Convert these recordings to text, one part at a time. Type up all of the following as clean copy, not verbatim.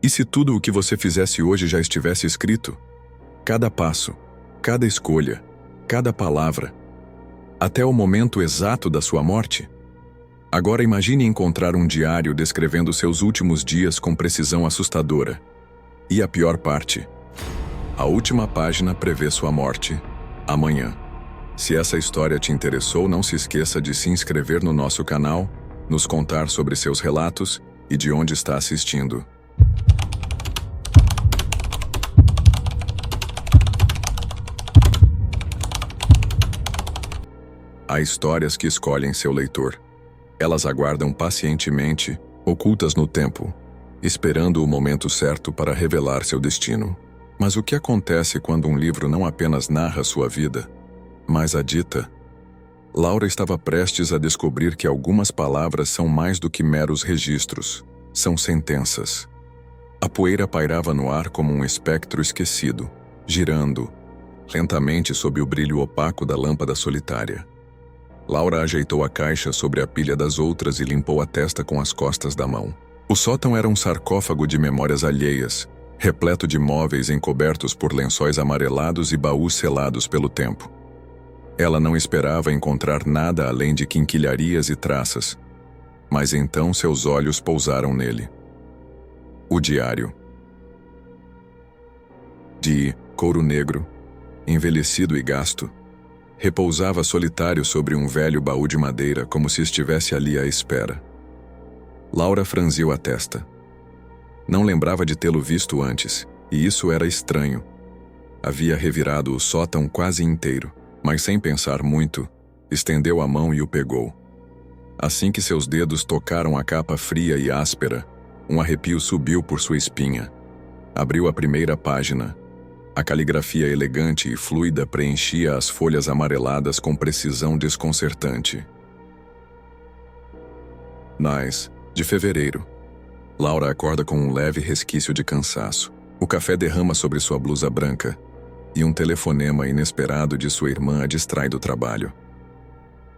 E se tudo o que você fizesse hoje já estivesse escrito? Cada passo, cada escolha, cada palavra, até o momento exato da sua morte? Agora imagine encontrar um diário descrevendo seus últimos dias com precisão assustadora. E a pior parte: a última página prevê sua morte amanhã. Se essa história te interessou, não se esqueça de se inscrever no nosso canal, nos contar sobre seus relatos e de onde está assistindo. Há histórias que escolhem seu leitor. Elas aguardam pacientemente, ocultas no tempo, esperando o momento certo para revelar seu destino. Mas o que acontece quando um livro não apenas narra sua vida, mas a dita? Laura estava prestes a descobrir que algumas palavras são mais do que meros registros, são sentenças. A poeira pairava no ar como um espectro esquecido, girando, lentamente sob o brilho opaco da lâmpada solitária. Laura ajeitou a caixa sobre a pilha das outras e limpou a testa com as costas da mão. O sótão era um sarcófago de memórias alheias, repleto de móveis encobertos por lençóis amarelados e baús selados pelo tempo. Ela não esperava encontrar nada além de quinquilharias e traças, mas então seus olhos pousaram nele. O diário. De couro negro, envelhecido e gasto, repousava solitário sobre um velho baú de madeira, como se estivesse ali à espera. Laura franziu a testa. Não lembrava de tê-lo visto antes, e isso era estranho. Havia revirado o sótão quase inteiro, mas sem pensar muito, estendeu a mão e o pegou. Assim que seus dedos tocaram a capa fria e áspera, um arrepio subiu por sua espinha. Abriu a primeira página. A caligrafia elegante e fluida preenchia as folhas amareladas com precisão desconcertante. Nas, de fevereiro. Laura acorda com um leve resquício de cansaço. O café derrama sobre sua blusa branca, e um telefonema inesperado de sua irmã a distrai do trabalho.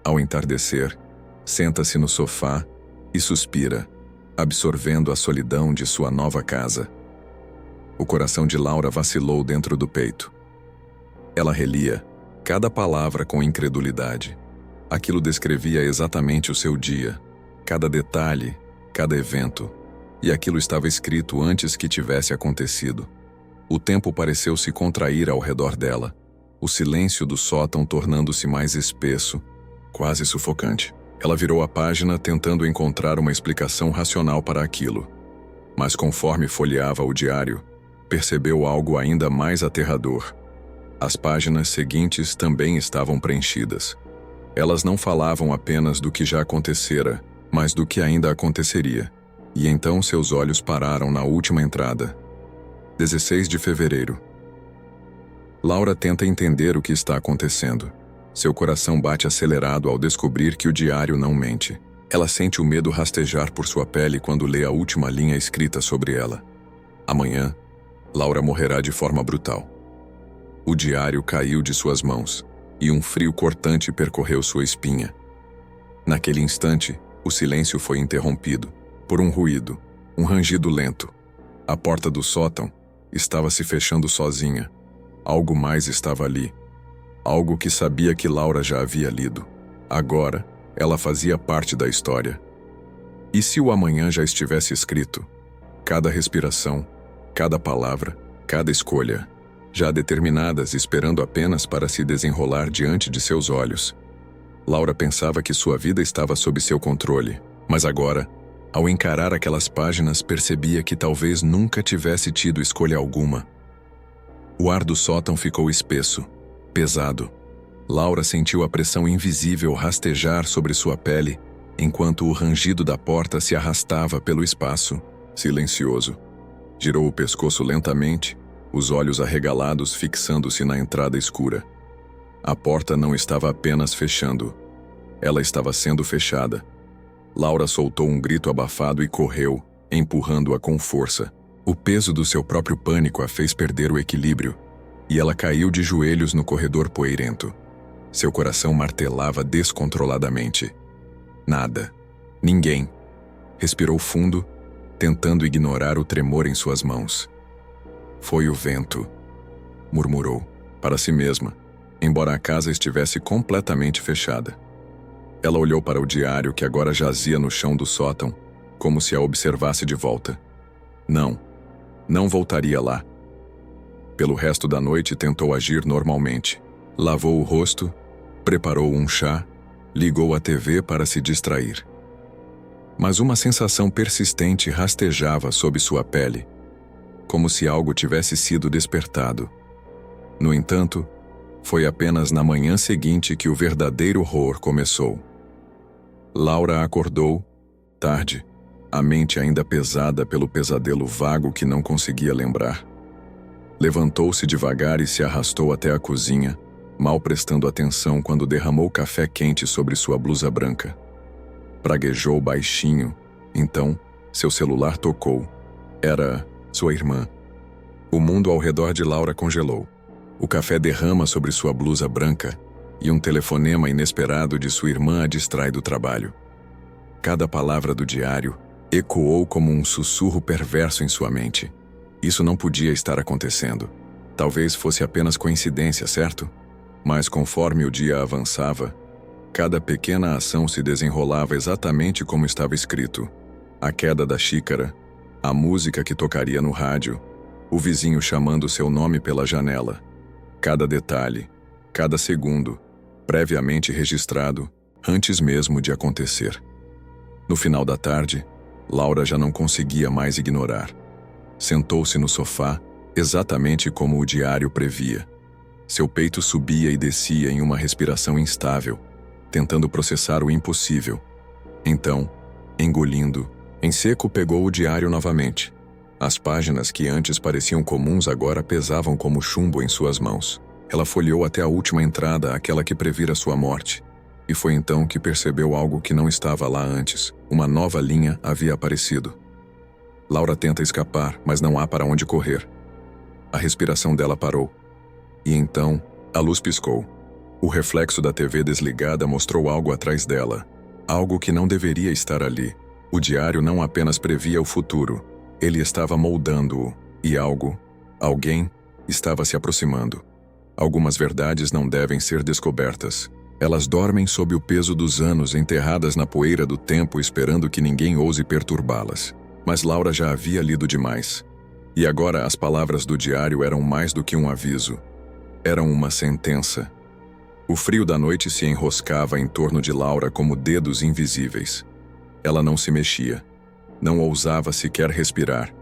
Ao entardecer, senta-se no sofá e suspira, absorvendo a solidão de sua nova casa. O coração de Laura vacilou dentro do peito. Ela relia cada palavra com incredulidade. Aquilo descrevia exatamente o seu dia, cada detalhe, cada evento, e aquilo estava escrito antes que tivesse acontecido. O tempo pareceu se contrair ao redor dela, o silêncio do sótão tornando-se mais espesso, quase sufocante. Ela virou a página tentando encontrar uma explicação racional para aquilo. Mas conforme folheava o diário, percebeu algo ainda mais aterrador. As páginas seguintes também estavam preenchidas. Elas não falavam apenas do que já acontecera, mas do que ainda aconteceria. E então seus olhos pararam na última entrada. 16 de fevereiro. Laura tenta entender o que está acontecendo. Seu coração bate acelerado ao descobrir que o diário não mente. Ela sente o medo rastejar por sua pele quando lê a última linha escrita sobre ela. Amanhã, Laura morrerá de forma brutal. O diário caiu de suas mãos, e um frio cortante percorreu sua espinha. Naquele instante, o silêncio foi interrompido por um ruído, um rangido lento. A porta do sótão estava se fechando sozinha. Algo mais estava ali. Algo que sabia que Laura já havia lido. Agora, ela fazia parte da história. E se o amanhã já estivesse escrito? Cada respiração, cada palavra, cada escolha, já determinadas, esperando apenas para se desenrolar diante de seus olhos. Laura pensava que sua vida estava sob seu controle, mas agora, ao encarar aquelas páginas, percebia que talvez nunca tivesse tido escolha alguma. O ar do sótão ficou espesso, pesado. Laura sentiu a pressão invisível rastejar sobre sua pele, enquanto o rangido da porta se arrastava pelo espaço, silencioso. Girou o pescoço lentamente, os olhos arregalados fixando-se na entrada escura. A porta não estava apenas fechando. Ela estava sendo fechada. Laura soltou um grito abafado e correu, empurrando-a com força. O peso do seu próprio pânico a fez perder o equilíbrio, e ela caiu de joelhos no corredor poeirento. Seu coração martelava descontroladamente. Nada. Ninguém. Respirou fundo tentando ignorar o tremor em suas mãos. Foi o vento, murmurou, para si mesma, embora a casa estivesse completamente fechada. Ela olhou para o diário que agora jazia no chão do sótão, como se a observasse de volta. Não voltaria lá. Pelo resto da noite tentou agir normalmente. Lavou o rosto, preparou um chá, ligou a TV para se distrair. Mas uma sensação persistente rastejava sob sua pele, como se algo tivesse sido despertado. No entanto, foi apenas na manhã seguinte que o verdadeiro horror começou. Laura acordou, tarde, a mente ainda pesada pelo pesadelo vago que não conseguia lembrar. Levantou-se devagar e se arrastou até a cozinha, mal prestando atenção quando derramou café quente sobre sua blusa branca. Praguejou baixinho, então seu celular tocou. Era sua irmã. O mundo ao redor de Laura congelou. O café derrama sobre sua blusa branca e um telefonema inesperado de sua irmã a distrai do trabalho. Cada palavra do diário ecoou como um sussurro perverso em sua mente. Isso não podia estar acontecendo. Talvez fosse apenas coincidência, certo? Mas conforme o dia avançava, cada pequena ação se desenrolava exatamente como estava escrito. A queda da xícara, a música que tocaria no rádio, o vizinho chamando seu nome pela janela. Cada detalhe, cada segundo, previamente registrado, antes mesmo de acontecer. No final da tarde, Laura já não conseguia mais ignorar. Sentou-se no sofá, exatamente como o diário previa. Seu peito subia e descia em uma respiração instável, tentando processar o impossível. Então, engolindo, em seco pegou o diário novamente. As páginas que antes pareciam comuns agora pesavam como chumbo em suas mãos. Ela folheou até a última entrada, aquela que previra sua morte. E foi então que percebeu algo que não estava lá antes. Uma nova linha havia aparecido. Laura tenta escapar, mas não há para onde correr. A respiração dela parou. E então, a luz piscou. O reflexo da TV desligada mostrou algo atrás dela. Algo que não deveria estar ali. O diário não apenas previa o futuro. Ele estava moldando-o. E alguém, estava se aproximando. Algumas verdades não devem ser descobertas. Elas dormem sob o peso dos anos, enterradas na poeira do tempo, esperando que ninguém ouse perturbá-las. Mas Laura já havia lido demais. E agora as palavras do diário eram mais do que um aviso. Eram uma sentença. O frio da noite se enroscava em torno de Laura como dedos invisíveis. Ela não se mexia. Não ousava sequer respirar.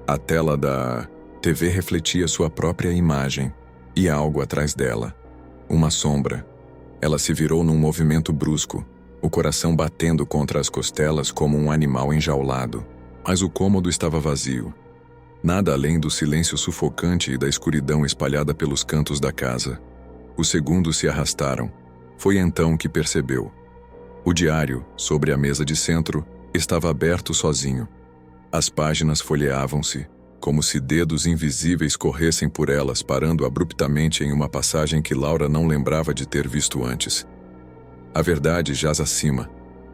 A tela da TV refletia sua própria imagem. E algo atrás dela. Uma sombra. Ela se virou num movimento brusco, o coração batendo contra as costelas como um animal enjaulado. Mas o cômodo estava vazio. Nada além do silêncio sufocante e da escuridão espalhada pelos cantos da casa. Os segundos se arrastaram. Foi então que percebeu. O diário, sobre a mesa de centro, estava aberto sozinho. As páginas folheavam-se, como se dedos invisíveis corressem por elas, parando abruptamente em uma passagem que Laura não lembrava de ter visto antes. A verdade jaz acima,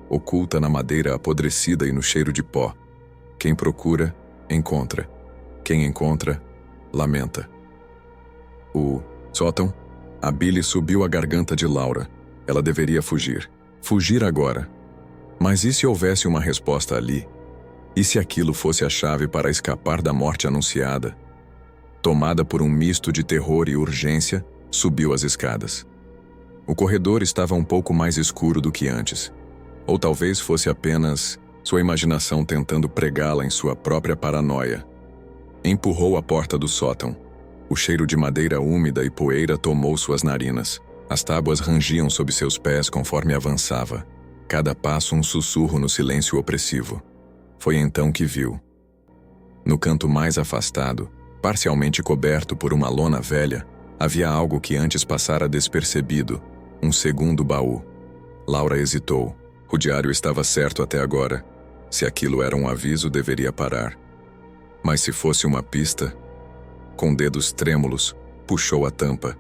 oculta na madeira apodrecida e no cheiro de pó. Quem procura, encontra. Quem encontra, lamenta. O sótão? A bile subiu a garganta de Laura. Ela deveria fugir. Fugir agora. Mas e se houvesse uma resposta ali? E se aquilo fosse a chave para escapar da morte anunciada? Tomada por um misto de terror e urgência, subiu as escadas. O corredor estava um pouco mais escuro do que antes. Ou talvez fosse apenas sua imaginação tentando pregá-la em sua própria paranoia. Empurrou a porta do sótão. O cheiro de madeira úmida e poeira tomou suas narinas. As tábuas rangiam sob seus pés conforme avançava. Cada passo um sussurro no silêncio opressivo. Foi então que viu. No canto mais afastado, parcialmente coberto por uma lona velha, havia algo que antes passara despercebido. Um segundo baú. Laura hesitou. O diário estava certo até agora. Se aquilo era um aviso, deveria parar. Mas se fosse uma pista... Com dedos trêmulos, puxou a tampa.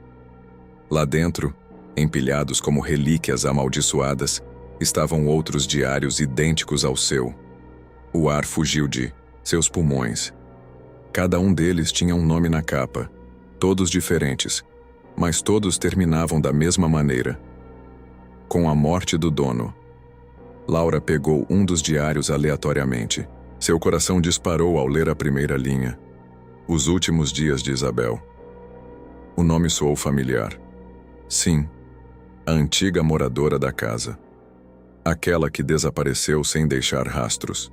Lá dentro, empilhados como relíquias amaldiçoadas, estavam outros diários idênticos ao seu. O ar fugiu de seus pulmões. Cada um deles tinha um nome na capa, todos diferentes, mas todos terminavam da mesma maneira: com a morte do dono. Laura pegou um dos diários aleatoriamente. Seu coração disparou ao ler a primeira linha. Os últimos dias de Isabel. O nome soou familiar. Sim, a antiga moradora da casa. Aquela que desapareceu sem deixar rastros.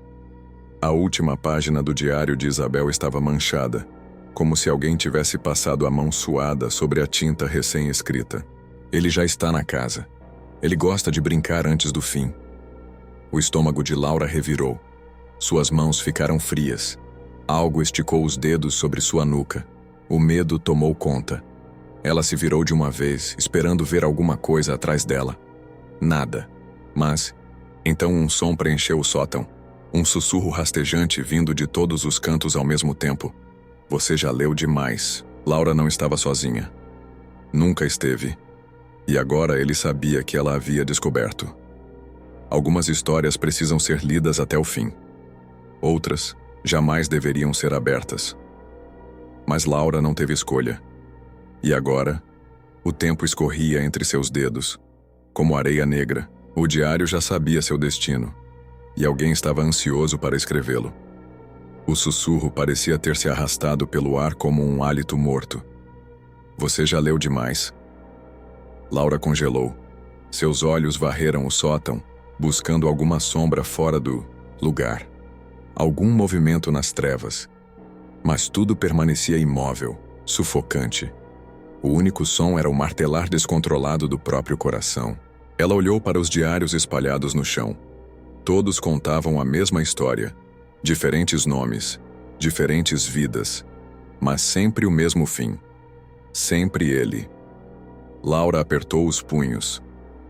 A última página do diário de Isabel estava manchada, como se alguém tivesse passado a mão suada sobre a tinta recém-escrita. Ele já está na casa. Ele gosta de brincar antes do fim. O estômago de Laura revirou. Suas mãos ficaram frias. Algo esticou os dedos sobre sua nuca. O medo tomou conta. Ela se virou de uma vez, esperando ver alguma coisa atrás dela. Nada. Mas, então um som preencheu o sótão. Um sussurro rastejante vindo de todos os cantos ao mesmo tempo. Você já leu demais. Laura não estava sozinha. Nunca esteve. E agora ele sabia que ela havia descoberto. Algumas histórias precisam ser lidas até o fim. Outras jamais deveriam ser abertas. Mas Laura não teve escolha. E agora, o tempo escorria entre seus dedos. Como areia negra, o diário já sabia seu destino. E alguém estava ansioso para escrevê-lo. O sussurro parecia ter se arrastado pelo ar como um hálito morto. Você já leu demais. Laura congelou. Seus olhos varreram o sótão, buscando alguma sombra fora do lugar. Algum movimento nas trevas. Mas tudo permanecia imóvel, sufocante. O único som era o martelar descontrolado do próprio coração. Ela olhou para os diários espalhados no chão. Todos contavam a mesma história. Diferentes nomes, diferentes vidas, mas sempre o mesmo fim. Sempre ele. Laura apertou os punhos.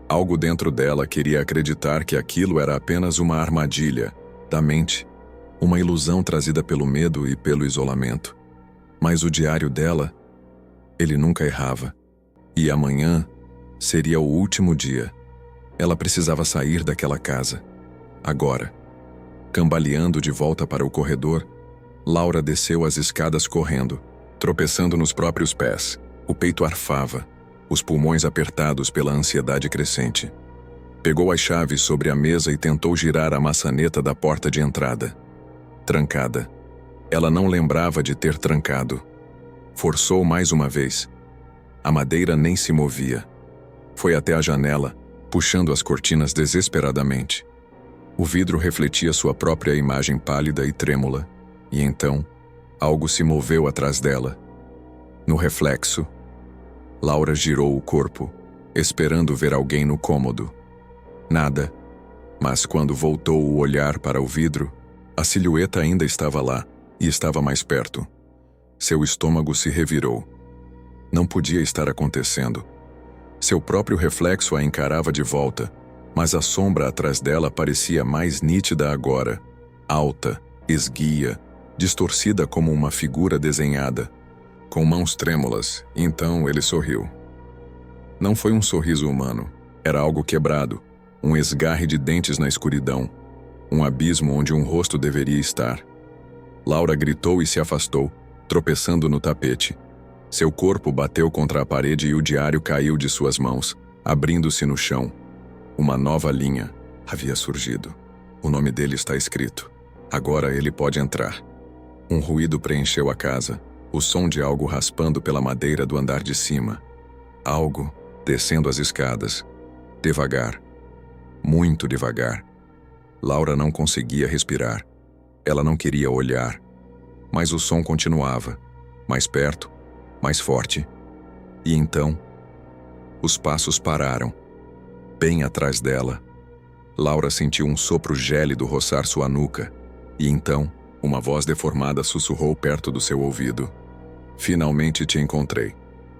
Algo dentro dela queria acreditar que aquilo era apenas uma armadilha da mente, uma ilusão trazida pelo medo e pelo isolamento. Mas o diário dela, ele nunca errava. E amanhã seria o último dia. Ela precisava sair daquela casa. Agora. Cambaleando de volta para o corredor, Laura desceu as escadas correndo, tropeçando nos próprios pés. O peito arfava, os pulmões apertados pela ansiedade crescente. Pegou as chaves sobre a mesa e tentou girar a maçaneta da porta de entrada. Trancada. Ela não lembrava de ter trancado. Forçou mais uma vez. A madeira nem se movia. Foi até a janela, puxando as cortinas desesperadamente. O vidro refletia sua própria imagem pálida e trêmula, e então, algo se moveu atrás dela. No reflexo, Laura girou o corpo, esperando ver alguém no cômodo. Nada, mas quando voltou o olhar para o vidro, a silhueta ainda estava lá, e estava mais perto. Seu estômago se revirou. Não podia estar acontecendo. Seu próprio reflexo a encarava de volta, mas a sombra atrás dela parecia mais nítida agora, alta, esguia, distorcida como uma figura desenhada, com mãos trêmulas. Então ele sorriu. Não foi um sorriso humano, era algo quebrado, um esgarre de dentes na escuridão, um abismo onde um rosto deveria estar. Laura gritou e se afastou, tropeçando no tapete. Seu corpo bateu contra a parede e o diário caiu de suas mãos, abrindo-se no chão. Uma nova linha havia surgido. O nome dele está escrito. Agora ele pode entrar. Um ruído preencheu a casa, o som de algo raspando pela madeira do andar de cima. Algo descendo as escadas. Devagar. Muito devagar. Laura não conseguia respirar. Ela não queria olhar. Mas o som continuava. Mais perto, mais forte. E então, os passos pararam. Bem atrás dela. Laura sentiu um sopro gélido roçar sua nuca. E então, uma voz deformada sussurrou perto do seu ouvido. Finalmente te encontrei.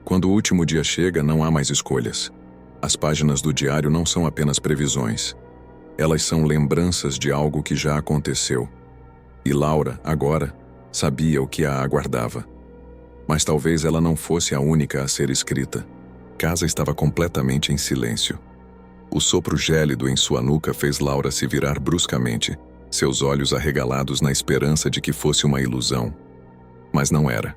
Quando o último dia chega, não há mais escolhas. As páginas do diário não são apenas previsões. Elas são lembranças de algo que já aconteceu. E Laura, agora, sabia o que a aguardava. Mas talvez ela não fosse a única a ser escrita. A casa estava completamente em silêncio. O sopro gélido em sua nuca fez Laura se virar bruscamente, seus olhos arregalados na esperança de que fosse uma ilusão. Mas não era.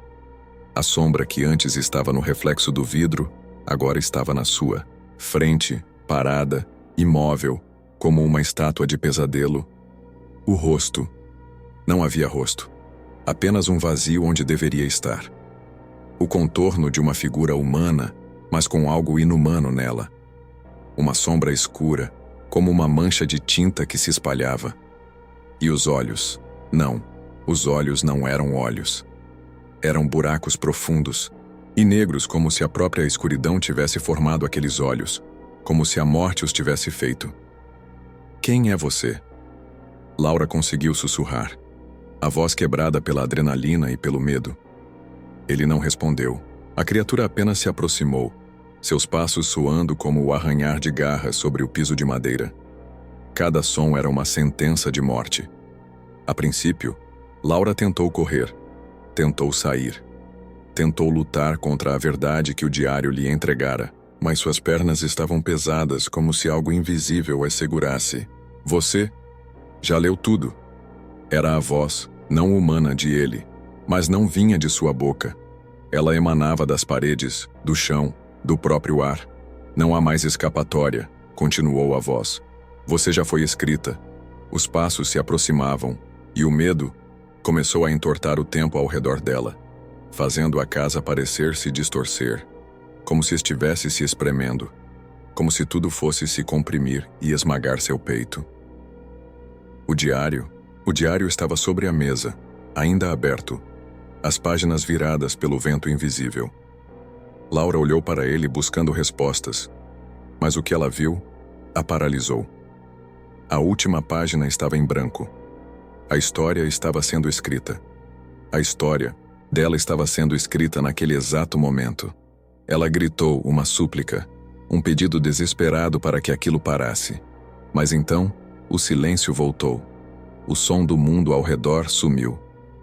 A sombra que antes estava no reflexo do vidro, agora estava na sua frente, parada, imóvel, como uma estátua de pesadelo. O rosto. Não havia rosto. Apenas um vazio onde deveria estar. O contorno de uma figura humana, mas com algo inumano nela. Uma sombra escura, como uma mancha de tinta que se espalhava. E os olhos? Não, os olhos não eram olhos. Eram buracos profundos e negros, como se a própria escuridão tivesse formado aqueles olhos, como se a morte os tivesse feito. Quem é você? Laura conseguiu sussurrar, a voz quebrada pela adrenalina e pelo medo. Ele não respondeu. A criatura apenas se aproximou, seus passos soando como o arranhar de garras sobre o piso de madeira. Cada som era uma sentença de morte. A princípio, Laura tentou correr, tentou sair, tentou lutar contra a verdade que o diário lhe entregara, mas suas pernas estavam pesadas como se algo invisível as segurasse. Você já leu tudo. Era a voz, não humana, de ele, mas não vinha de sua boca. Ela emanava das paredes, do chão, do próprio ar. Não há mais escapatória, continuou a voz. Você já foi escrita. Os passos se aproximavam, e o medo começou a entortar o tempo ao redor dela, fazendo a casa parecer se distorcer, como se estivesse se espremendo, como se tudo fosse se comprimir e esmagar seu peito. O diário estava sobre a mesa, ainda aberto, as páginas viradas pelo vento invisível. Laura olhou para ele buscando respostas, mas o que ela viu a paralisou. A última página estava em branco. A história estava sendo escrita. A história dela estava sendo escrita naquele exato momento. Ela gritou uma súplica, um pedido desesperado para que aquilo parasse. Mas então, o silêncio voltou. O som do mundo ao redor sumiu.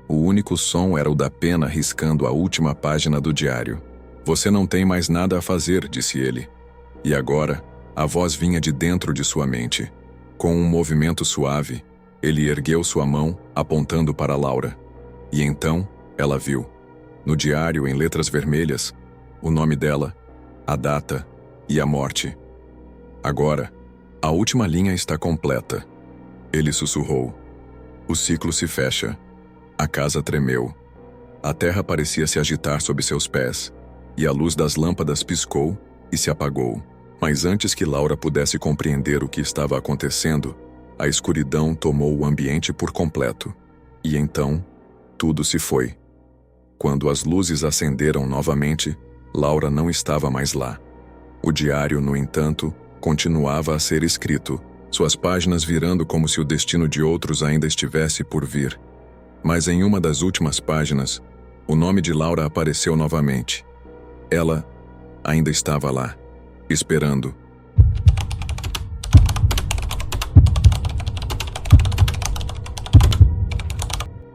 O único som era o da pena riscando a última página do diário. Você não tem mais nada a fazer, disse ele. E agora, a voz vinha de dentro de sua mente. Com um movimento suave, ele ergueu sua mão, apontando para Laura. E então, ela viu, no diário em letras vermelhas, o nome dela, a data e a morte. Agora, a última linha está completa. Ele sussurrou. O ciclo se fecha. A casa tremeu. A terra parecia se agitar sob seus pés, e a luz das lâmpadas piscou e se apagou. Mas antes que Laura pudesse compreender o que estava acontecendo, a escuridão tomou o ambiente por completo. E então, tudo se foi. Quando as luzes acenderam novamente, Laura não estava mais lá. O diário, no entanto, continuava a ser escrito, suas páginas virando como se o destino de outros ainda estivesse por vir. Mas em uma das últimas páginas, o nome de Laura apareceu novamente. Ela ainda estava lá, esperando.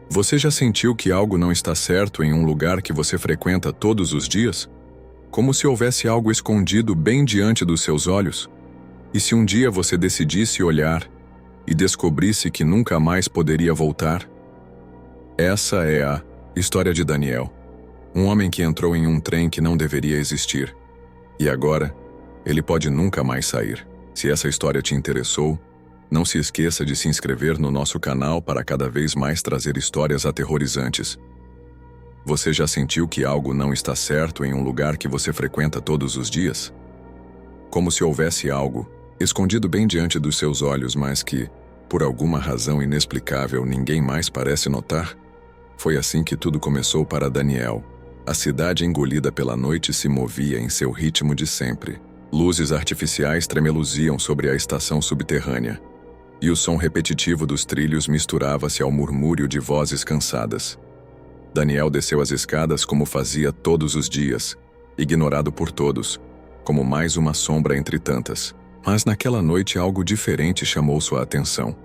Você já sentiu que algo não está certo em um lugar que você frequenta todos os dias? Como se houvesse algo escondido bem diante dos seus olhos? E se um dia você decidisse olhar e descobrisse que nunca mais poderia voltar? Essa é a história de Daniel, um homem que entrou em um trem que não deveria existir. E agora, ele pode nunca mais sair. Se essa história te interessou, não se esqueça de se inscrever no nosso canal para cada vez mais trazer histórias aterrorizantes. Você já sentiu que algo não está certo em um lugar que você frequenta todos os dias? Como se houvesse algo escondido bem diante dos seus olhos, mas que, por alguma razão inexplicável, ninguém mais parece notar? Foi assim que tudo começou para Daniel. A cidade engolida pela noite se movia em seu ritmo de sempre. Luzes artificiais tremeluziam sobre a estação subterrânea, e o som repetitivo dos trilhos misturava-se ao murmúrio de vozes cansadas. Daniel desceu as escadas como fazia todos os dias, ignorado por todos, como mais uma sombra entre tantas. Mas naquela noite algo diferente chamou sua atenção.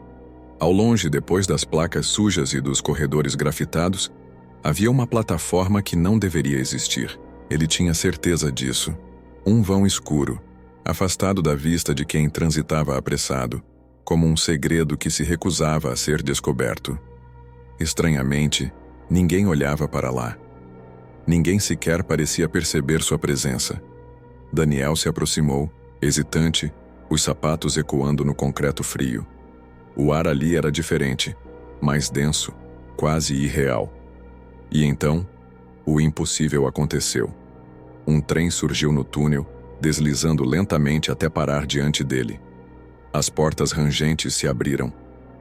Ao longe, depois das placas sujas e dos corredores grafitados, havia uma plataforma que não deveria existir. Ele tinha certeza disso. Um vão escuro, afastado da vista de quem transitava apressado, como um segredo que se recusava a ser descoberto. Estranhamente, ninguém olhava para lá. Ninguém sequer parecia perceber sua presença. Daniel se aproximou, hesitante, os sapatos ecoando no concreto frio. O ar ali era diferente, mais denso, quase irreal. E então, o impossível aconteceu. Um trem surgiu no túnel, deslizando lentamente até parar diante dele. As portas rangentes se abriram.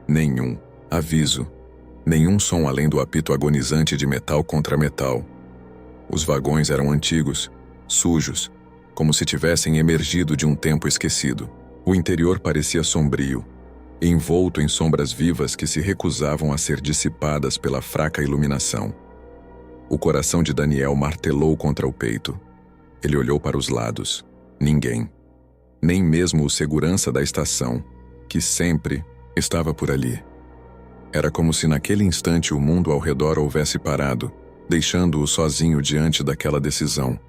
Nenhum aviso, nenhum som além do apito agonizante de metal contra metal. Os vagões eram antigos, sujos, como se tivessem emergido de um tempo esquecido. O interior parecia sombrio, envolto em sombras vivas que se recusavam a ser dissipadas pela fraca iluminação. O coração de Daniel martelou contra o peito. Ele olhou para os lados. Ninguém. Nem mesmo o segurança da estação, que sempre estava por ali. Era como se naquele instante o mundo ao redor houvesse parado, deixando-o sozinho diante daquela decisão.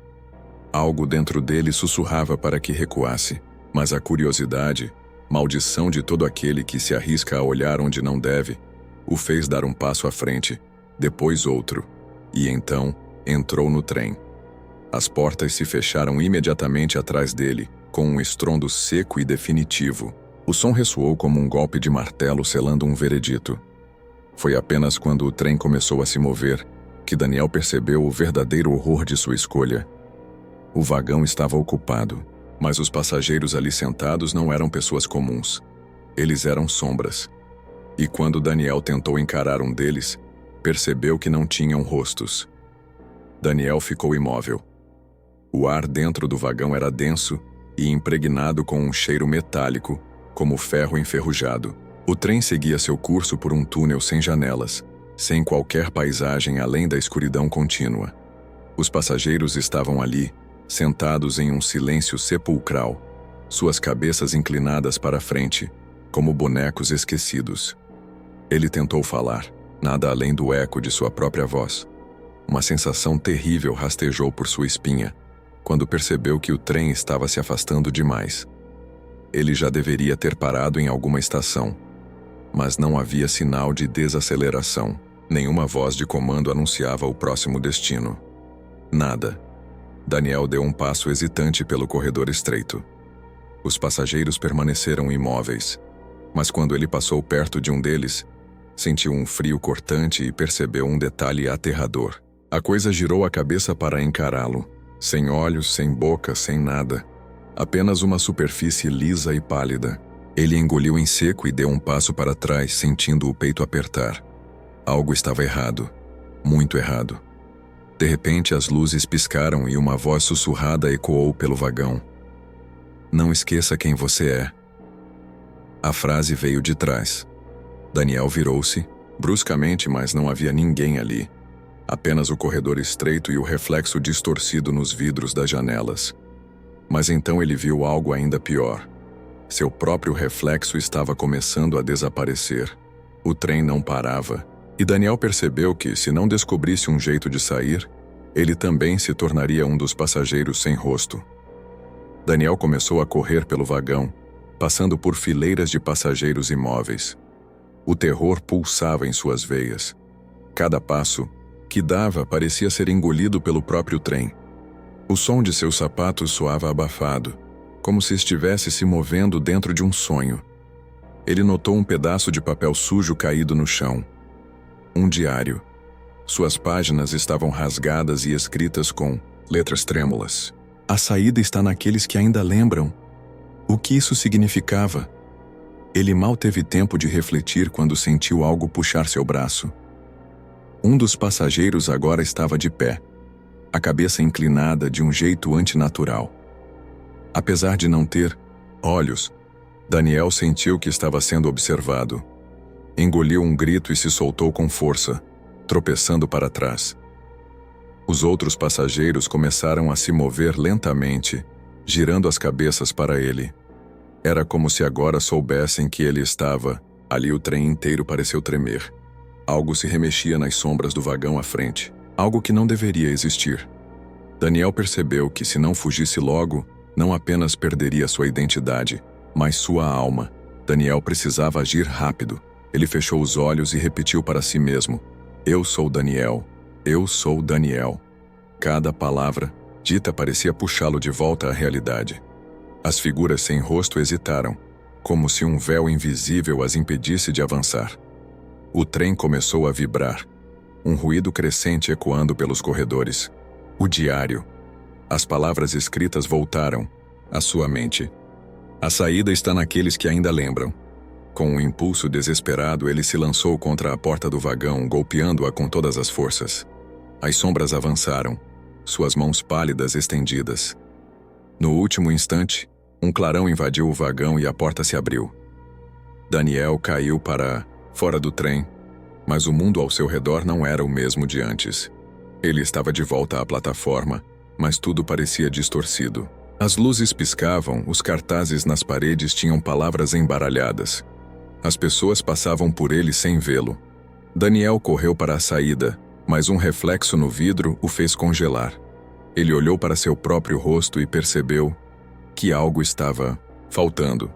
Algo dentro dele sussurrava para que recuasse, mas a curiosidade, maldição de todo aquele que se arrisca a olhar onde não deve, o fez dar um passo à frente, depois outro, e então entrou no trem. As portas se fecharam imediatamente atrás dele, com um estrondo seco e definitivo. O som ressoou como um golpe de martelo selando um veredito. Foi apenas quando o trem começou a se mover que Daniel percebeu o verdadeiro horror de sua escolha. O vagão estava ocupado, mas os passageiros ali sentados não eram pessoas comuns. Eles eram sombras. E quando Daniel tentou encarar um deles, percebeu que não tinham rostos. Daniel ficou imóvel. O ar dentro do vagão era denso e impregnado com um cheiro metálico, como ferro enferrujado. O trem seguia seu curso por um túnel sem janelas, sem qualquer paisagem além da escuridão contínua. Os passageiros estavam ali, sentados em um silêncio sepulcral, suas cabeças inclinadas para a frente, como bonecos esquecidos. Ele tentou falar, nada além do eco de sua própria voz. Uma sensação terrível rastejou por sua espinha, quando percebeu que o trem estava se afastando demais. Ele já deveria ter parado em alguma estação, mas não havia sinal de desaceleração. Nenhuma voz de comando anunciava o próximo destino. Nada. Daniel deu um passo hesitante pelo corredor estreito. Os passageiros permaneceram imóveis, mas quando ele passou perto de um deles, sentiu um frio cortante e percebeu um detalhe aterrador. A coisa girou a cabeça para encará-lo. Sem olhos, sem boca, sem nada. Apenas uma superfície lisa e pálida. Ele engoliu em seco e deu um passo para trás, sentindo o peito apertar. Algo estava errado. Muito errado. De repente, as luzes piscaram e uma voz sussurrada ecoou pelo vagão. Não esqueça quem você é. A frase veio de trás. Daniel virou-se, bruscamente, mas não havia ninguém ali. Apenas o corredor estreito e o reflexo distorcido nos vidros das janelas. Mas então ele viu algo ainda pior. Seu próprio reflexo estava começando a desaparecer. O trem não parava, e Daniel percebeu que, se não descobrisse um jeito de sair, ele também se tornaria um dos passageiros sem rosto. Daniel começou a correr pelo vagão, passando por fileiras de passageiros imóveis. O terror pulsava em suas veias. Cada passo que dava parecia ser engolido pelo próprio trem. O som de seus sapatos soava abafado, como se estivesse se movendo dentro de um sonho. Ele notou um pedaço de papel sujo caído no chão. Um diário. Suas páginas estavam rasgadas e escritas com letras trêmulas. A saída está naqueles que ainda lembram. O que isso significava? Ele mal teve tempo de refletir quando sentiu algo puxar seu braço. Um dos passageiros agora estava de pé, a cabeça inclinada de um jeito antinatural. Apesar de não ter olhos, Daniel sentiu que estava sendo observado. Engoliu um grito e se soltou com força, tropeçando para trás. Os outros passageiros começaram a se mover lentamente, girando as cabeças para ele. Era como se agora soubessem que ele estava. Ali o trem inteiro pareceu tremer. Algo se remexia nas sombras do vagão à frente. Algo que não deveria existir. Daniel percebeu que, se não fugisse logo, não apenas perderia sua identidade, mas sua alma. Daniel precisava agir rápido. Ele fechou os olhos e repetiu para si mesmo: Eu sou Daniel. Eu sou Daniel. Cada palavra dita parecia puxá-lo de volta à realidade. As figuras sem rosto hesitaram, como se um véu invisível as impedisse de avançar. O trem começou a vibrar, um ruído crescente ecoando pelos corredores. O diário. As palavras escritas voltaram à sua mente. A saída está naqueles que ainda lembram. Com um impulso desesperado, ele se lançou contra a porta do vagão, golpeando-a com todas as forças. As sombras avançaram, suas mãos pálidas estendidas. No último instante, um clarão invadiu o vagão e a porta se abriu. Daniel caiu para fora do trem, mas o mundo ao seu redor não era o mesmo de antes. Ele estava de volta à plataforma, mas tudo parecia distorcido. As luzes piscavam, os cartazes nas paredes tinham palavras embaralhadas. As pessoas passavam por ele sem vê-lo. Daniel correu para a saída, mas um reflexo no vidro o fez congelar. Ele olhou para seu próprio rosto e percebeu que algo estava faltando.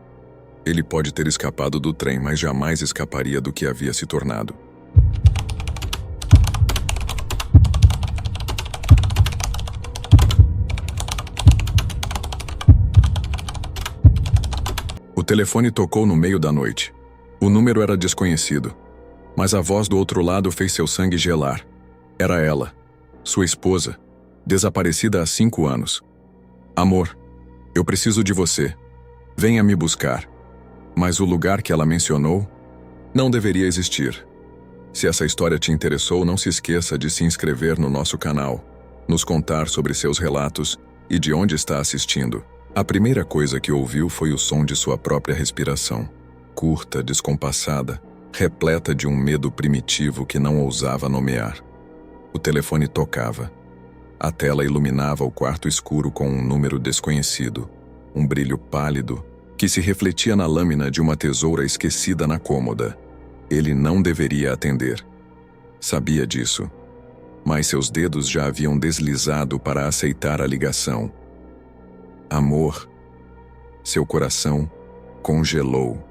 Ele pode ter escapado do trem, mas jamais escaparia do que havia se tornado. O telefone tocou no meio da noite. O número era desconhecido, mas a voz do outro lado fez seu sangue gelar. Era ela, sua esposa, desaparecida há 5 anos. Amor, eu preciso de você. Venha me buscar. Mas o lugar que ela mencionou não deveria existir. Se essa história te interessou, não se esqueça de se inscrever no nosso canal, nos contar sobre seus relatos e de onde está assistindo. A primeira coisa que ouviu foi o som de sua própria respiração, curta, descompassada, repleta de um medo primitivo que não ousava nomear. O telefone tocava. A tela iluminava o quarto escuro com um número desconhecido, um brilho pálido que se refletia na lâmina de uma tesoura esquecida na cômoda. Ele não deveria atender. Sabia disso, mas seus dedos já haviam deslizado para aceitar a ligação. Amor. Seu coração congelou.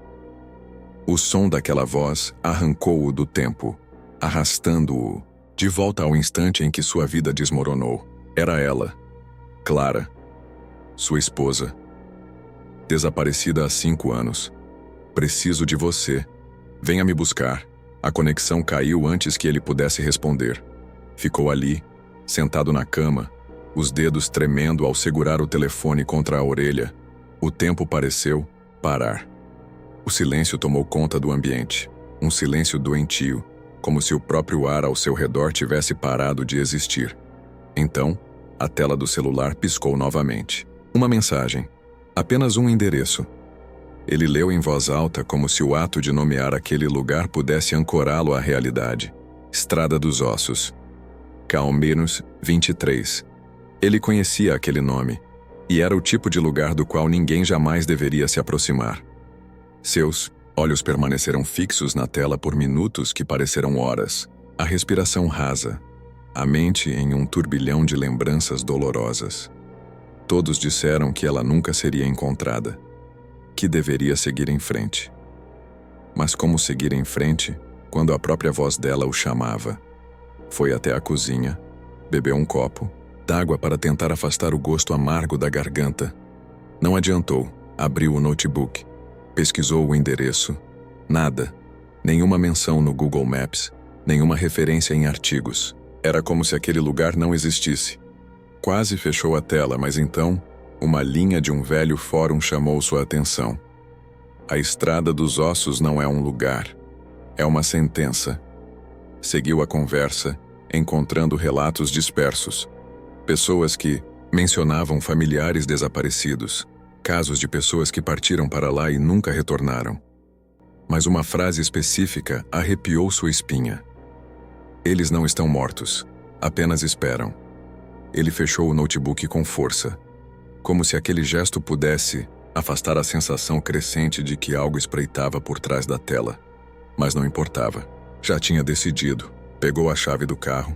O som daquela voz arrancou-o do tempo, arrastando-o de volta ao instante em que sua vida desmoronou. Era ela, Clara, sua esposa, desaparecida há 5 anos. Preciso de você. Venha me buscar. A conexão caiu antes que ele pudesse responder. Ficou ali, sentado na cama, os dedos tremendo ao segurar o telefone contra a orelha. O tempo pareceu parar. O silêncio tomou conta do ambiente. Um silêncio doentio, como se o próprio ar ao seu redor tivesse parado de existir. Então, a tela do celular piscou novamente. Uma mensagem. Apenas um endereço. Ele leu em voz alta como se o ato de nomear aquele lugar pudesse ancorá-lo à realidade. Estrada dos Ossos. Calmeiros 23. Ele conhecia aquele nome, e era o tipo de lugar do qual ninguém jamais deveria se aproximar. Seus olhos permaneceram fixos na tela por minutos que pareceram horas, a respiração rasa, a mente em um turbilhão de lembranças dolorosas. Todos disseram que ela nunca seria encontrada, que deveria seguir em frente. Mas como seguir em frente quando a própria voz dela o chamava? Foi até a cozinha, bebeu um copo d'água para tentar afastar o gosto amargo da garganta. Não adiantou. Abriu o notebook, pesquisou o endereço. Nada. Nenhuma menção no Google Maps, nenhuma referência em artigos. Era como se aquele lugar não existisse. Quase fechou a tela, mas então, uma linha de um velho fórum chamou sua atenção. A Estrada dos Ossos não é um lugar, é uma sentença. Seguiu a conversa, encontrando relatos dispersos. Pessoas que mencionavam familiares desaparecidos, casos de pessoas que partiram para lá e nunca retornaram. Mas uma frase específica arrepiou sua espinha. Eles não estão mortos, apenas esperam. Ele fechou o notebook com força, como se aquele gesto pudesse afastar a sensação crescente de que algo espreitava por trás da tela. Mas não importava. Já tinha decidido. Pegou a chave do carro.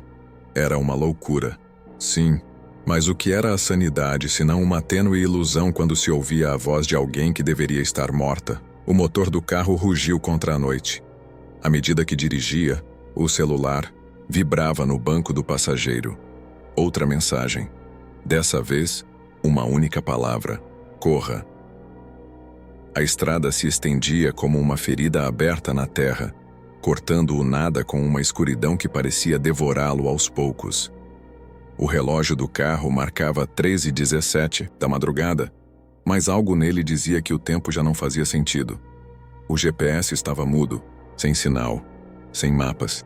Era uma loucura. Sim, mas o que era a sanidade senão uma tênue ilusão quando se ouvia a voz de alguém que deveria estar morta? O motor do carro rugiu contra a noite. À medida que dirigia, o celular vibrava no banco do passageiro. Outra mensagem. Dessa vez, uma única palavra: corra. A estrada se estendia como uma ferida aberta na terra, cortando o nada com uma escuridão que parecia devorá-lo aos poucos. O relógio do carro marcava 13h17 da madrugada, mas algo nele dizia que o tempo já não fazia sentido. O GPS estava mudo, sem sinal, sem mapas.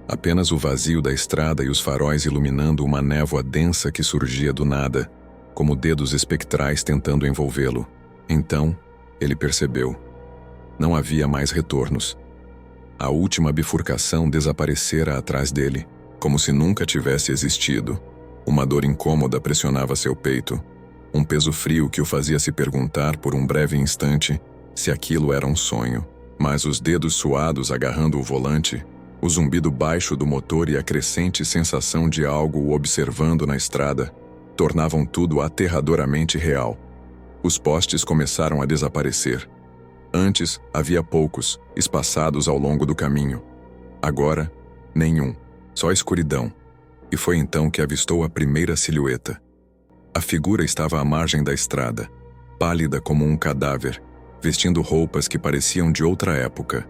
Apenas o vazio da estrada e os faróis iluminando uma névoa densa que surgia do nada, como dedos espectrais tentando envolvê-lo. Então, ele percebeu. Não havia mais retornos. A última bifurcação desaparecera atrás dele, como se nunca tivesse existido. Uma dor incômoda pressionava seu peito, um peso frio que o fazia se perguntar por um breve instante se aquilo era um sonho. Mas os dedos suados agarrando o volante, o zumbido baixo do motor e a crescente sensação de algo o observando na estrada tornavam tudo aterradoramente real. Os postes começaram a desaparecer. Antes, havia poucos, espaçados ao longo do caminho. Agora, nenhum, só escuridão. E foi então que avistou a primeira silhueta. A figura estava à margem da estrada, pálida como um cadáver, vestindo roupas que pareciam de outra época.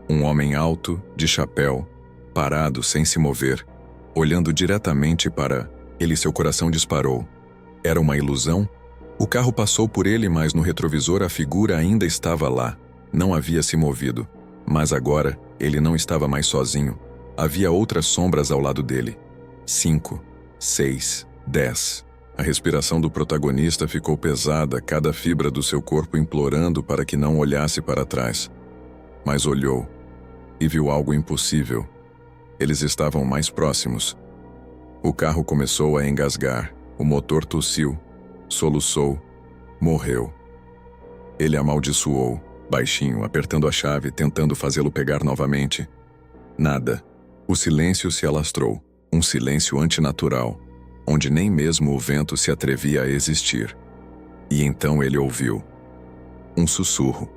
Um homem alto, de chapéu, parado sem se mover, olhando diretamente para ele. Seu coração disparou. Era uma ilusão? O carro passou por ele, mas no retrovisor a figura ainda estava lá. Não havia se movido. Mas agora, ele não estava mais sozinho. Havia outras sombras ao lado dele. 5, 6, 10. A respiração do protagonista ficou pesada, cada fibra do seu corpo implorando para que não olhasse para trás. Mas olhou e viu algo impossível. Eles estavam mais próximos. O carro começou a engasgar, o motor tossiu, soluçou, morreu. Ele amaldiçoou, baixinho, apertando a chave, tentando fazê-lo pegar novamente. Nada. O silêncio se alastrou, um silêncio antinatural, onde nem mesmo o vento se atrevia a existir. E então ele ouviu um sussurro,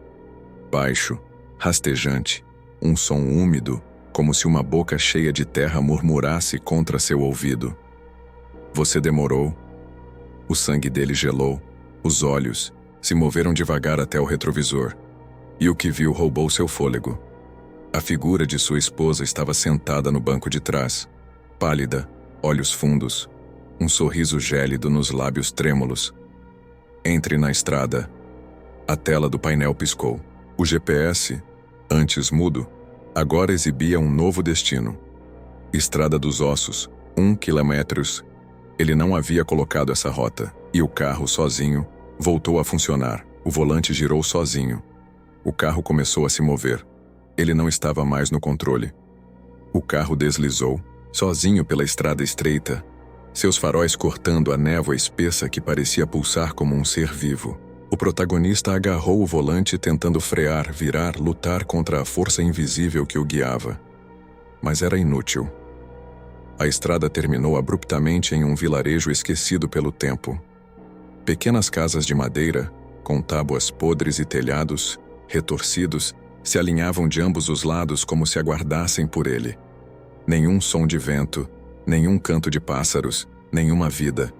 baixo, rastejante, um som úmido, como se uma boca cheia de terra murmurasse contra seu ouvido. Você demorou. O sangue dele gelou, os olhos se moveram devagar até o retrovisor, e o que viu roubou seu fôlego. A figura de sua esposa estava sentada no banco de trás, pálida, olhos fundos, um sorriso gélido nos lábios trêmulos. Entre na estrada. A tela do painel piscou. O GPS, antes mudo, agora exibia um novo destino. Estrada dos Ossos, 1 km. Ele não havia colocado essa rota, e o carro sozinho voltou a funcionar. O volante girou sozinho. O carro começou a se mover. Ele não estava mais no controle. O carro deslizou, sozinho pela estrada estreita, seus faróis cortando a névoa espessa que parecia pulsar como um ser vivo. O protagonista agarrou o volante tentando frear, virar, lutar contra a força invisível que o guiava. Mas era inútil. A estrada terminou abruptamente em um vilarejo esquecido pelo tempo. Pequenas casas de madeira, com tábuas podres e telhados, retorcidos, se alinhavam de ambos os lados como se aguardassem por ele. Nenhum som de vento, nenhum canto de pássaros, nenhuma vida.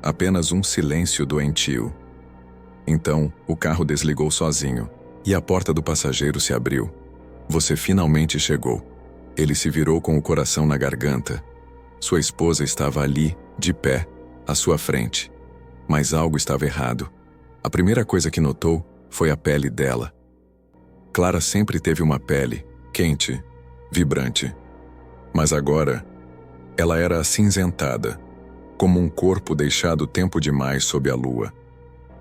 Apenas um silêncio doentio. Então, o carro desligou sozinho, e a porta do passageiro se abriu. Você finalmente chegou. Ele se virou com o coração na garganta. Sua esposa estava ali, de pé, à sua frente. Mas algo estava errado. A primeira coisa que notou foi a pele dela. Clara sempre teve uma pele, quente, vibrante. Mas agora, ela era acinzentada, como um corpo deixado tempo demais sob a lua.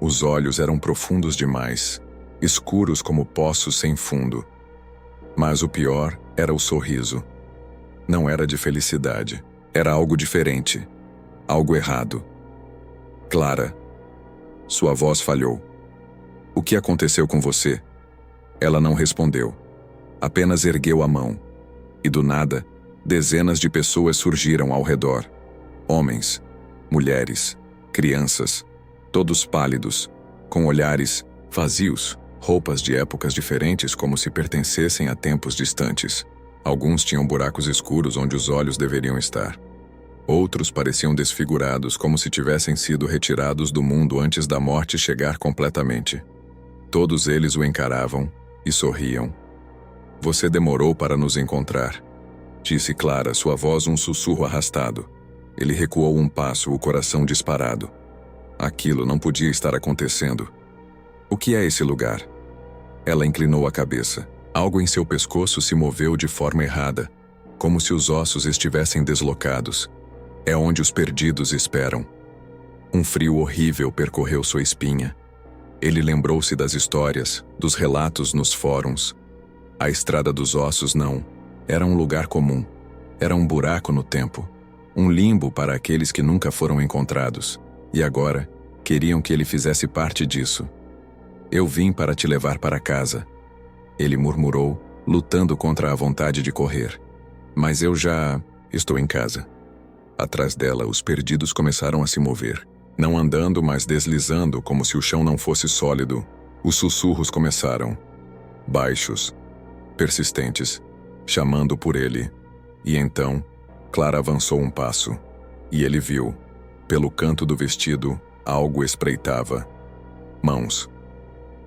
Os olhos eram profundos demais, escuros como poços sem fundo. Mas o pior era o sorriso. Não era de felicidade. Era algo diferente. Algo errado. Clara. Sua voz falhou. O que aconteceu com você? Ela não respondeu. Apenas ergueu a mão. E do nada, dezenas de pessoas surgiram ao redor. Homens, mulheres, crianças, todos pálidos, com olhares vazios, Roupas de épocas diferentes, como se pertencessem a tempos distantes. Alguns tinham buracos escuros onde os olhos deveriam estar. Outros pareciam desfigurados, como se tivessem sido retirados do mundo antes da morte chegar completamente. Todos eles o encaravam e sorriam. Você demorou para nos encontrar, disse Clara, sua voz um sussurro arrastado. Ele recuou um passo, o coração disparado. Aquilo não podia estar acontecendo. O que é esse lugar? Ela inclinou a cabeça. Algo em seu pescoço se moveu de forma errada, como se os ossos estivessem deslocados. É onde os perdidos esperam. Um frio horrível percorreu sua espinha. Ele lembrou-se das histórias, dos relatos nos fóruns. A Estrada dos Ossos não. Era um lugar comum. Era um buraco no tempo. Um limbo para aqueles que nunca foram encontrados. E agora, queriam que ele fizesse parte disso. Eu vim para te levar para casa. Ele murmurou, lutando contra a vontade de correr. Mas eu já estou em casa. Atrás dela, os perdidos começaram a se mover. Não andando, mas deslizando, como se o chão não fosse sólido. Os sussurros começaram. Baixos, persistentes, chamando por ele. E então, Clara avançou um passo. E ele viu. Pelo canto do vestido, algo espreitava. Mãos.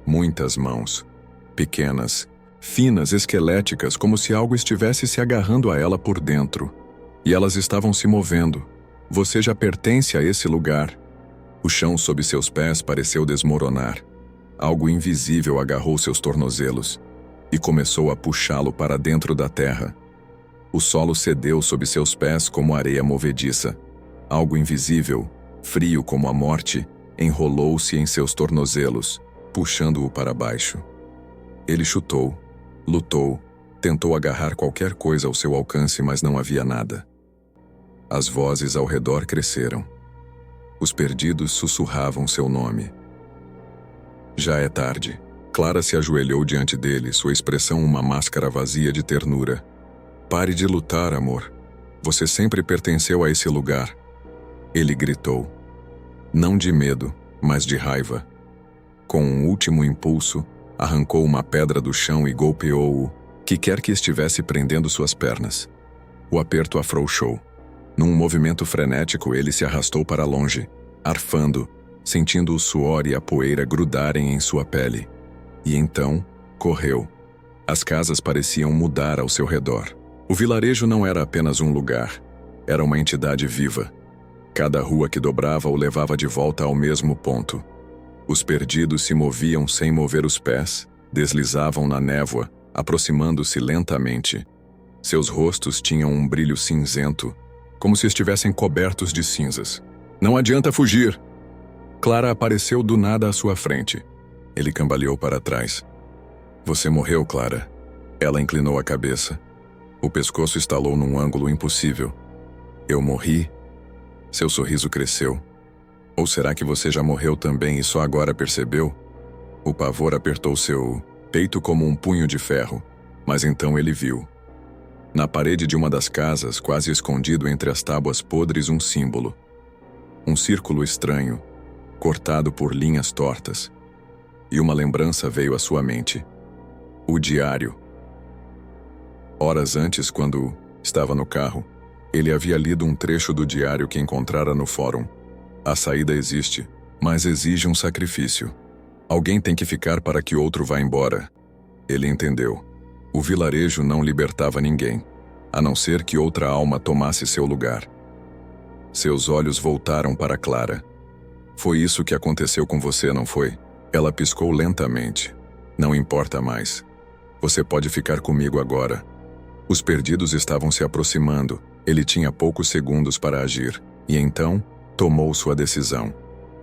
Muitas mãos. Pequenas, finas, esqueléticas, como se algo estivesse se agarrando a ela por dentro. E elas estavam se movendo. Você já pertence a esse lugar. O chão sob seus pés pareceu desmoronar. Algo invisível agarrou seus tornozelos e começou a puxá-lo para dentro da terra. O solo cedeu sob seus pés como areia movediça. Algo invisível, frio como a morte, enrolou-se em seus tornozelos, puxando-o para baixo. Ele chutou, lutou, tentou agarrar qualquer coisa ao seu alcance, mas não havia nada. As vozes ao redor cresceram. Os perdidos sussurravam seu nome. Já é tarde. Clara se ajoelhou diante dele, sua expressão uma máscara vazia de ternura. Pare de lutar, amor. Você sempre pertenceu a esse lugar. Ele gritou. Não de medo, mas de raiva. Com um último impulso, arrancou uma pedra do chão e golpeou-o, que quer que estivesse prendendo suas pernas. O aperto afrouxou. Num movimento frenético, ele se arrastou para longe, arfando, sentindo o suor e a poeira grudarem em sua pele. E então, correu. As casas pareciam mudar ao seu redor. O vilarejo não era apenas um lugar, era uma entidade viva. Cada rua que dobrava o levava de volta ao mesmo ponto. Os perdidos se moviam sem mover os pés, deslizavam na névoa, aproximando-se lentamente. Seus rostos tinham um brilho cinzento, como se estivessem cobertos de cinzas. Não adianta fugir! Clara apareceu do nada à sua frente. Ele cambaleou para trás. Você morreu, Clara. Ela inclinou a cabeça. O pescoço estalou num ângulo impossível. Eu morri? Seu sorriso cresceu. Ou será que você já morreu também e só agora percebeu? O pavor apertou seu peito como um punho de ferro, mas então ele viu. Na parede de uma das casas, quase escondido entre as tábuas podres, um símbolo. Um círculo estranho, cortado por linhas tortas. E uma lembrança veio à sua mente. O diário. Horas antes, quando estava no carro, ele havia lido um trecho do diário que encontrara no fórum. A saída existe, mas exige um sacrifício. Alguém tem que ficar para que outro vá embora. Ele entendeu. O vilarejo não libertava ninguém, a não ser que outra alma tomasse seu lugar. Seus olhos voltaram para Clara. Foi isso que aconteceu com você, não foi? Ela piscou lentamente. Não importa mais. Você pode ficar comigo agora. Os perdidos estavam se aproximando. Ele tinha poucos segundos para agir. E então, tomou sua decisão.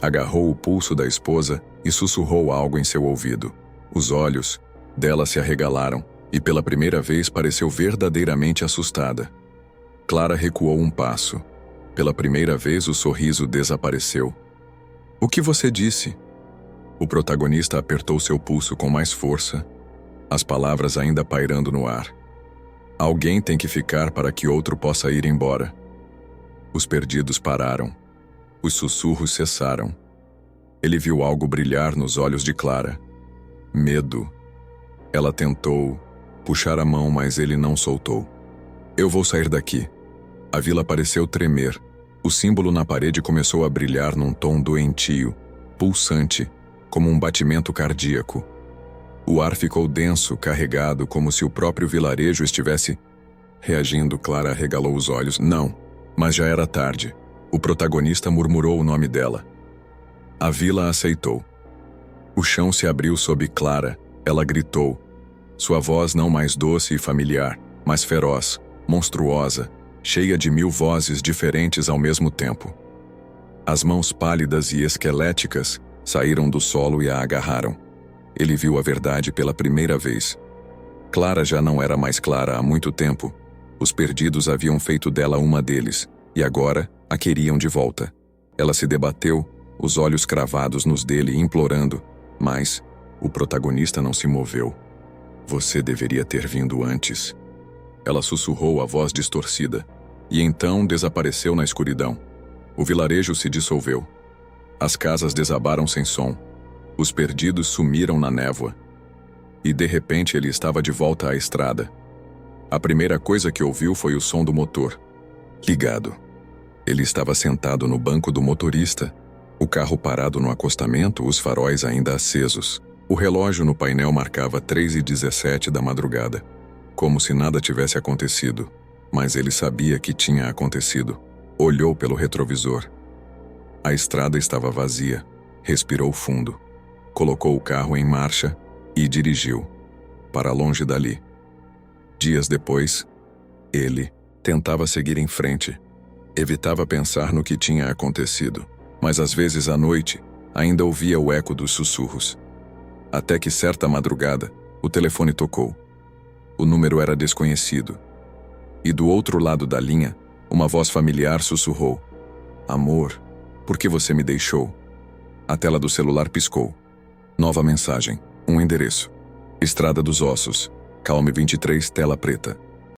Agarrou o pulso da esposa e sussurrou algo em seu ouvido. Os olhos dela se arregalaram e pela primeira vez pareceu verdadeiramente assustada. Clara recuou um passo. Pela primeira vez o sorriso desapareceu. O que você disse? O protagonista apertou seu pulso com mais força, as palavras ainda pairando no ar. Alguém tem que ficar para que outro possa ir embora. Os perdidos pararam. Os sussurros cessaram. Ele viu algo brilhar nos olhos de Clara. Medo. Ela tentou puxar a mão, mas ele não soltou. Eu vou sair daqui. A vila pareceu tremer. O símbolo na parede começou a brilhar num tom doentio, pulsante, como um batimento cardíaco. O ar ficou denso, carregado, como se o próprio vilarejo estivesse reagindo. Clara arregalou os olhos. Não, mas já era tarde. O protagonista murmurou o nome dela. A vila aceitou. O chão se abriu sob Clara. Ela gritou. Sua voz não mais doce e familiar, mas feroz, monstruosa, cheia de 1000 vozes diferentes ao mesmo tempo. As mãos pálidas e esqueléticas saíram do solo e a agarraram. Ele viu a verdade pela primeira vez. Clara já não era mais Clara há muito tempo. Os perdidos haviam feito dela uma deles, e agora a queriam de volta. Ela se debateu, os olhos cravados nos dele, implorando, mas o protagonista não se moveu. Você deveria ter vindo antes. Ela sussurrou, a voz distorcida, e então desapareceu na escuridão. O vilarejo se dissolveu. As casas desabaram sem som. Os perdidos sumiram na névoa. E de repente ele estava de volta à estrada. A primeira coisa que ouviu foi o som do motor. Ligado. Ele estava sentado no banco do motorista, o carro parado no acostamento, os faróis ainda acesos. O relógio no painel marcava 3h17 da madrugada, como se nada tivesse acontecido, mas ele sabia que tinha acontecido. Olhou pelo retrovisor. A estrada estava vazia. Respirou fundo. Colocou o carro em marcha e dirigiu para longe dali. Dias depois, ele tentava seguir em frente. Evitava pensar no que tinha acontecido, mas às vezes à noite ainda ouvia o eco dos sussurros. Até que certa madrugada, o telefone tocou. O número era desconhecido. E do outro lado da linha, uma voz familiar sussurrou. Amor, por que você me deixou? A tela do celular piscou. Nova mensagem. Um endereço. Estrada dos Ossos. Calme 23, tela preta.